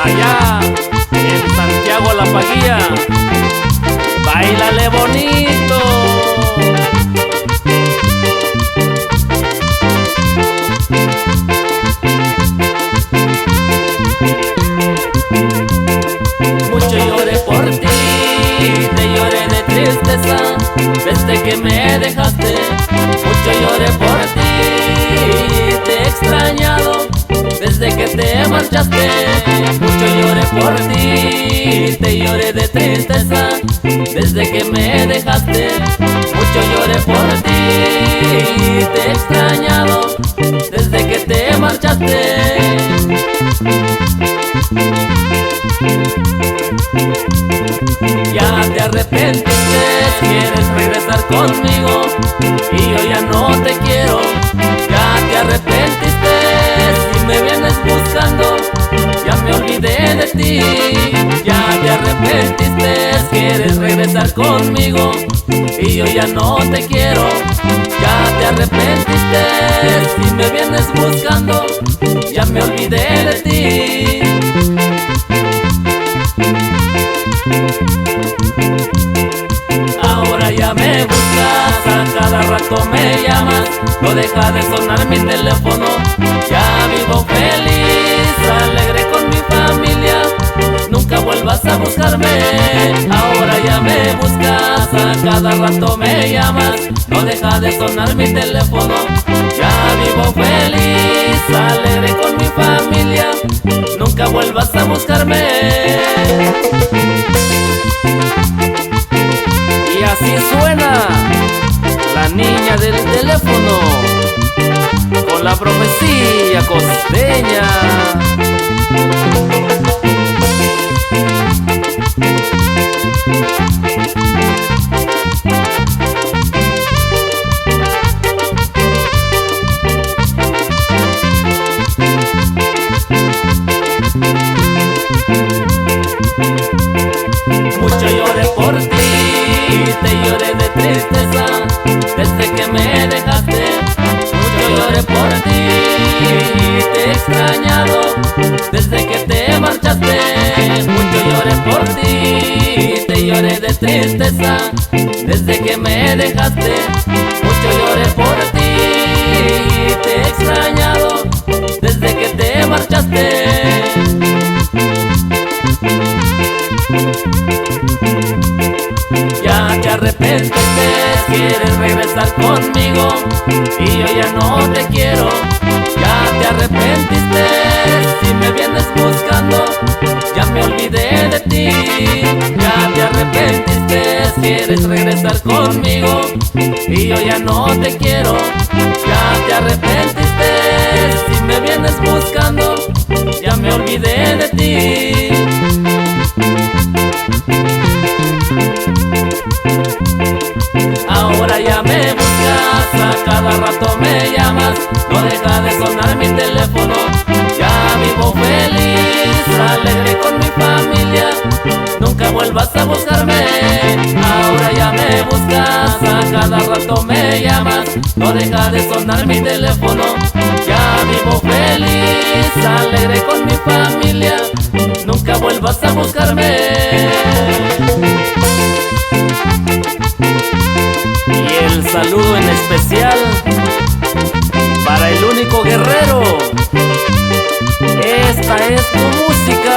allá en Santiago La Paguía. Báilale bonito. Mucho lloré por ti, te lloré de tristeza desde que me dejaste. Mucho lloré por ti, te he extrañado desde que te marchaste. Mucho lloré por ti, te lloré de tristeza desde que me dejaste. Mucho lloré por ti, te he extrañado desde que te marchaste. Ya te arrepentiste, quieres regresar conmigo y yo ya no te quiero. Ya te arrepentiste, si me vienes buscando, ya me olvidé de ti. Ya te arrepentiste, quieres regresar conmigo y yo ya no te quiero. Ya te arrepentiste, si me vienes buscando, ya me olvidé de ti. Ahora ya me buscas, a cada rato me llamas, no deja de sonar mi teléfono. Ya vivo feliz, alegre con mi familia, nunca vuelvas a buscarme. Ahora ya me buscas, a cada rato me llamas, no deja de sonar mi teléfono. Ya vivo feliz, alegre con mi familia, nunca vuelvas a buscarme. Y así suena la niña del teléfono con la profecía costeña. Mucho lloré por ti, te lloré de tristeza desde que me dejaste. Mucho lloré por ti, te he extrañado desde que te marchaste. Mucho lloré por ti, te lloré de tristeza desde que me dejaste. Mucho lloré por ti, te he extrañado desde que te marchaste. Ya te arrepentiste, quieres regresar conmigo y yo ya no te quiero. Ya te arrepentiste, si me vienes buscando, ya me olvidé de ti. Ya te arrepentiste, quieres regresar conmigo y yo ya no te quiero. Ya te arrepentiste, si me vienes buscando, ya me olvidé de ti. Ahora ya me buscas, a cada rato me llamas, no deja de sonar mi teléfono. Ya vivo feliz, alegre con mi familia, nunca vuelvas a buscarme. Ahora ya me buscas, a cada rato me llamas, no deja de sonar mi teléfono. Ya vivo feliz, alegre con mi familia, nunca vuelvas a buscarme. Y el saludo en especial para el único guerrero. Esta es tu música.